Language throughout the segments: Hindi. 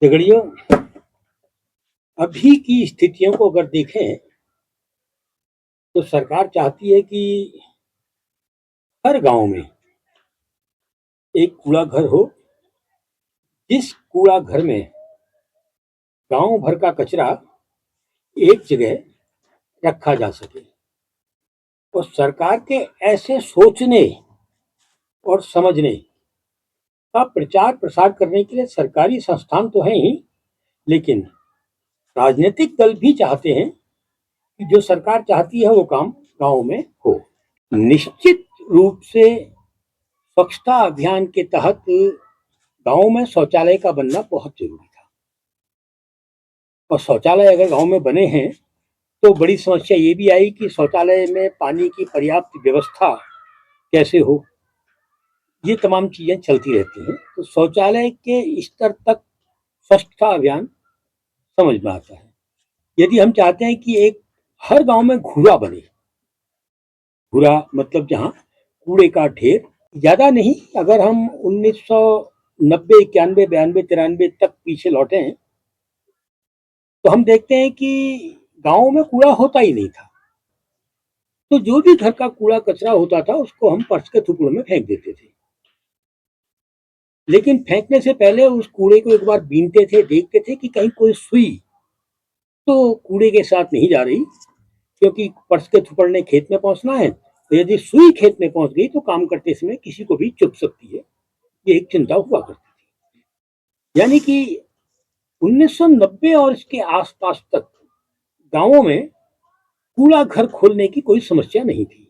झगड़ियों, अभी की स्थितियों को अगर देखें तो सरकार चाहती है कि हर गांव में एक कूड़ा घर हो, जिस कूड़ा घर में गांव भर का कचरा एक जगह रखा जा सके। और सरकार के ऐसे सोचने और समझने का प्रचार प्रसार करने के लिए सरकारी संस्थान तो हैं ही, लेकिन राजनीतिक दल भी चाहते हैं कि जो सरकार चाहती है वो काम गांव में हो। निश्चित रूप से स्वच्छता अभियान के तहत गांव में शौचालय का बनना बहुत जरूरी था। और शौचालय अगर गांव में बने हैं तो बड़ी समस्या ये भी आई कि शौचालय में पानी की पर्याप्त व्यवस्था कैसे हो, ये तमाम चीजें चलती रहती हैं। तो शौचालय के स्तर तक स्वच्छता अभियान समझ में आता है। यदि हम चाहते हैं कि एक हर गांव में घूरा बने, घूरा मतलब जहां कूड़े का ढेर, ज्यादा नहीं, अगर हम 1990, 91, 92, 93 तक पीछे लौटे हैं तो हम देखते हैं कि गांव में कूड़ा होता ही नहीं था। तो जो भी घर का कूड़ा कचरा होता था उसको हम पर्स के टुकड़ों में फेंक देते थे। लेकिन फेंकने से पहले उस कूड़े को एक बार बीनते थे, देखते थे कि कहीं कोई सुई तो कूड़े के साथ नहीं जा रही, क्योंकि पर्स के थुपड़ ने खेत में पहुंचना है। तो यदि सुई खेत में पहुंच गई तो काम करते समय किसी को भी चुभ सकती है, ये एक चिंता हुआ करती थी। यानी कि 1990 और इसके आसपास तक गांवों में कूड़ा घर खोलने की कोई समस्या नहीं थी।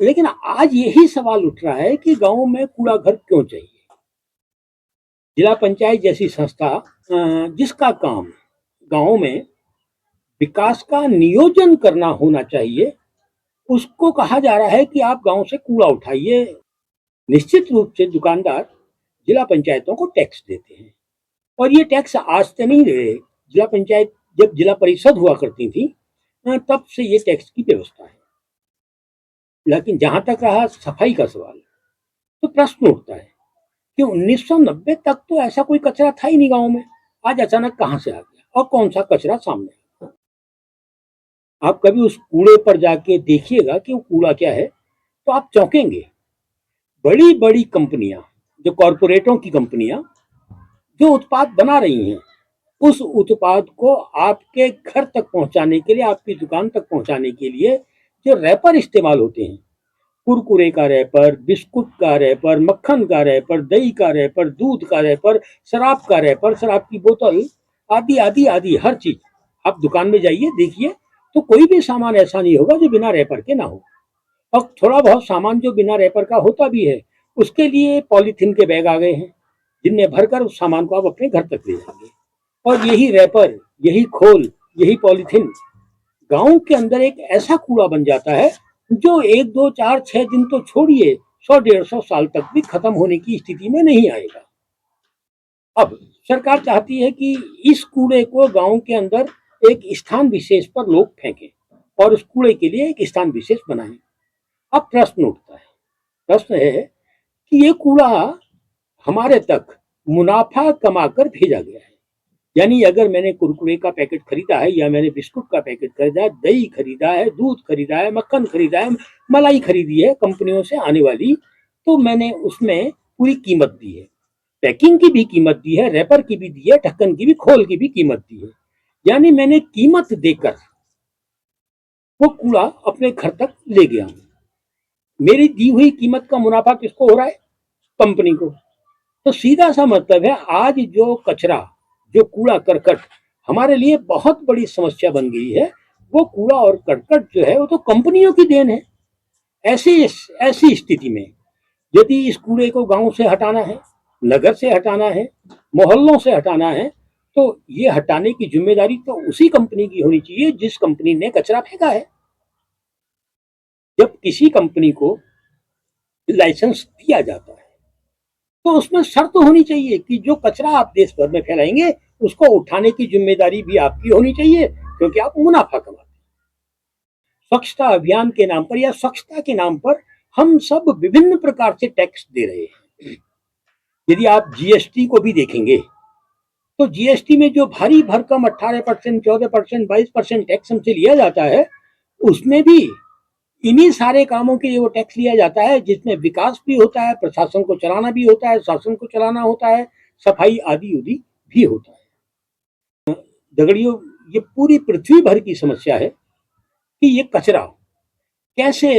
लेकिन आज यही सवाल उठ रहा है कि गांव में कूड़ा घर क्यों चाहिए। जिला पंचायत जैसी संस्था जिसका काम गांव में विकास का नियोजन करना होना चाहिए, उसको कहा जा रहा है कि आप गांव से कूड़ा उठाइए। निश्चित रूप से दुकानदार जिला पंचायतों को टैक्स देते हैं, और ये टैक्स आज से नहीं रहे। जिला पंचायत जब जिला परिषद हुआ करती थी तब से ये टैक्स की व्यवस्था है। लेकिन जहां तक रहा सफाई का सवाल, तो प्रश्न उठता है कि 1990 तक तो ऐसा कोई कचरा था ही नहीं गांव में, आज अचानक कहां से आ गया और कौन सा कचरा सामने आ गया। आप कभी उस कूड़े पर जाके देखिएगा कि वो कूड़ा क्या है तो आप चौंकेंगे। बड़ी बड़ी कंपनियां, जो कॉरपोरेटों की कंपनियां जो उत्पाद बना रही हैं, उस उत्पाद को आपके घर तक पहुंचाने के लिए, आपकी दुकान तक पहुंचाने के लिए जो रैपर इस्तेमाल होते हैं, कुरकुरे का रैपर, बिस्कुट का रैपर, मक्खन का रैपर, दही का रैपर, दूध का रैपर, शराब का रैपर, शराब की बोतल, आदि आदि आदि हर चीज। आप दुकान में जाइए देखिए तो कोई भी सामान ऐसा नहीं होगा जो बिना रैपर के ना हो। और थोड़ा बहुत सामान जो बिना रैपर का होता भी है उसके लिए पॉलीथीन के बैग आ गए हैं, जिनमें भरकर उस सामान को आप अपने घर तक ले जाएंगे। और यही रैपर, यही खोल, यही पॉलीथीन गांव के अंदर एक ऐसा कूड़ा बन जाता है जो 1, 2, 4, 6 दिन तो छोड़िए, 100, 150 साल तक भी खत्म होने की स्थिति में नहीं आएगा। अब सरकार चाहती है कि इस कूड़े को गांव के अंदर एक स्थान विशेष पर लोग फेंकें और उस कूड़े के लिए एक स्थान विशेष बनाएं। अब प्रश्न उठता है, प्रश्न है कि ये कूड़ा हमारे तक मुनाफा कमाकर भेजा गया है। यानी अगर मैंने कुरकुरे का पैकेट खरीदा है, या मैंने बिस्कुट का पैकेट खरीदा है, दही खरीदा है, दूध खरीदा है, मक्खन खरीदा है, मलाई खरीदी है कंपनियों से आने वाली, तो मैंने उसमें पूरी कीमत दी है। पैकिंग की भी कीमत दी है, रैपर की भी दी है, ढक्कन की भी, खोल की भी कीमत दी है। यानी मैंने कीमत देकर वो कूड़ा अपने घर तक ले गया हूं। मेरी दी हुई कीमत का मुनाफा किसको हो रहा है? कंपनी को। तो सीधा सा मतलब है, आज जो कचरा, जो कूड़ा करकट हमारे लिए बहुत बड़ी समस्या बन गई है, वो कूड़ा और करकट जो है वो तो कंपनियों की देन है। ऐसी ऐसी स्थिति में यदि इस कूड़े को गांव से हटाना है, नगर से हटाना है, मोहल्लों से हटाना है, तो ये हटाने की जिम्मेदारी तो उसी कंपनी की होनी चाहिए जिस कंपनी ने कचरा फेंका है। जब किसी कंपनी को लाइसेंस दिया जाता है तो उसमें शर्त होनी चाहिए कि जो कचरा आप देश भर में फैलाएंगे उसको उठाने की जिम्मेदारी भी आपकी होनी चाहिए, क्योंकि आप मुनाफा कमाते हैं। स्वच्छता अभियान के नाम पर या स्वच्छता के नाम पर हम सब विभिन्न प्रकार से टैक्स दे रहे हैं। यदि आप जीएसटी को भी देखेंगे तो जीएसटी में जो भारी भरकम 18%, 14%, 22% टैक्स हमसे लिया जाता है, उसमें भी इन्हीं सारे कामों के लिए वो टैक्स लिया जाता है, जिसमें विकास भी होता है, प्रशासन को चलाना भी होता है, शासन को चलाना होता है, सफाई आदि उदी भी होता है। दगड़ियों, ये पूरी पृथ्वी भर की समस्या है कि ये कचरा कैसे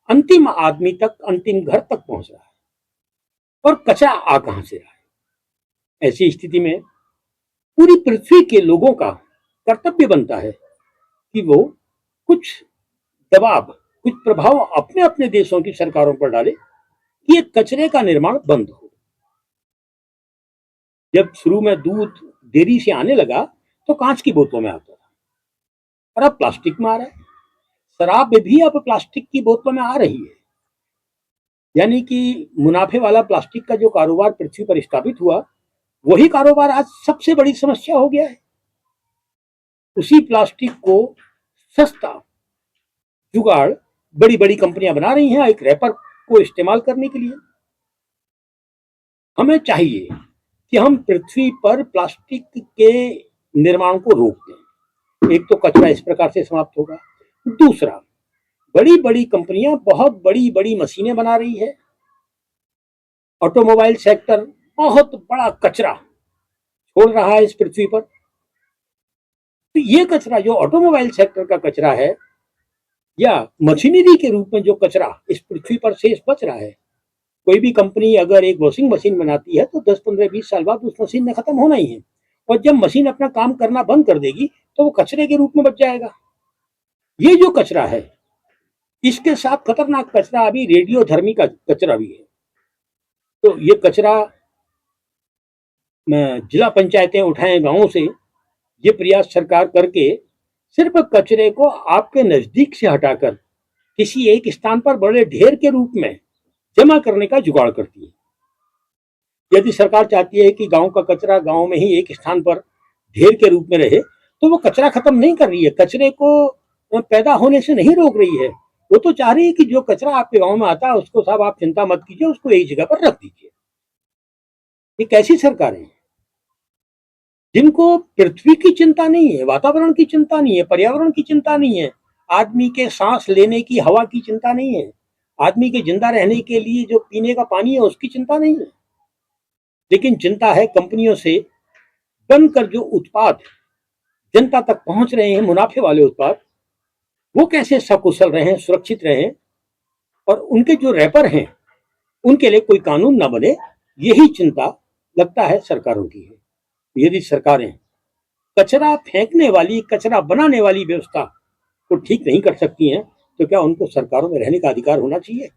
अंतिम आदमी तक, अंतिम घर तक पहुंच रहा है और कचरा आ कहां से रहा है। ऐसी स्थिति में पूरी पृथ्वी के लोगों का कर्तव्य बनता है कि वो कुछ दबाव, कुछ प्रभाव अपने अपने देशों की सरकारों पर डाले कि ये कचरे का निर्माण बंद हो। जब शुरू में दूध देरी से आने लगा तो कांच की बोतलों में आता था, और अब प्लास्टिक में आ रहा है। शराब भी अब प्लास्टिक की बोतलों में आ रही है। यानी कि मुनाफे वाला प्लास्टिक का जो कारोबार पृथ्वी पर स्थापित हुआ, वही कारोबार आज सबसे बड़ी समस्या हो गया है। उसी प्लास्टिक को सस्ता जुगाड़ बड़ी बड़ी कंपनियां बना रही हैं एक रैपर को इस्तेमाल करने के लिए। हमें चाहिए कि हम पृथ्वी पर प्लास्टिक के निर्माण को रोक दें। एक तो कचरा इस प्रकार से समाप्त होगा। दूसरा, बड़ी बड़ी कंपनियां बहुत बड़ी बड़ी मशीनें बना रही है। ऑटोमोबाइल सेक्टर बहुत बड़ा कचरा छोड़ रहा है इस पृथ्वी पर। तो ये कचरा, जो ऑटोमोबाइल सेक्टर का कचरा है, या मशीनरी के रूप में जो कचरा इस पृथ्वी पर शेष बच रहा है, कोई भी कंपनी अगर एक वॉशिंग मशीन बनाती है तो 10, 15, 20 साल बाद उस मशीन ने खत्म होना ही है, और जब मशीन अपना काम करना बंद कर देगी तो वो कचरे के रूप में बच जाएगा। ये जो कचरा है, इसके साथ खतरनाक कचरा अभी रेडियोधर्मी का कचरा भी है। तो ये कचरा जिला पंचायतें उठाएं गांवों से, ये प्रयास सरकार करके सिर्फ कचरे को आपके नजदीक से हटाकर किसी एक स्थान पर बड़े ढेर के रूप में जमा करने का जुगाड़ करती है। यदि सरकार चाहती है कि गांव का कचरा गांव में ही एक स्थान पर ढेर के रूप में रहे, तो वो कचरा खत्म नहीं कर रही है, कचरे को पैदा होने से नहीं रोक रही है। वो तो चाह रही है कि जो कचरा आपके गांव में आता है उसको साहब आप चिंता मत कीजिए, उसको एक जगह पर रख दीजिए। ये कैसी सरकार है जिनको पृथ्वी की चिंता नहीं है, वातावरण की चिंता नहीं है, पर्यावरण की चिंता नहीं है, आदमी के सांस लेने की हवा की चिंता नहीं है, आदमी के जिंदा रहने के लिए जो पीने का पानी है उसकी चिंता नहीं है, लेकिन चिंता है कंपनियों से बनकर जो उत्पाद जनता तक पहुंच रहे हैं, मुनाफे वाले उत्पाद, वो कैसे सकुशल रहें, सुरक्षित रहें, और उनके जो रैपर हैं उनके लिए कोई कानून ना बने। यही चिंता लगता है सरकारों की है। यदि सरकारें कचरा फेंकने वाली, कचरा बनाने वाली व्यवस्था को ठीक नहीं कर सकती हैं, तो क्या उनको सरकारों में रहने का अधिकार होना चाहिए?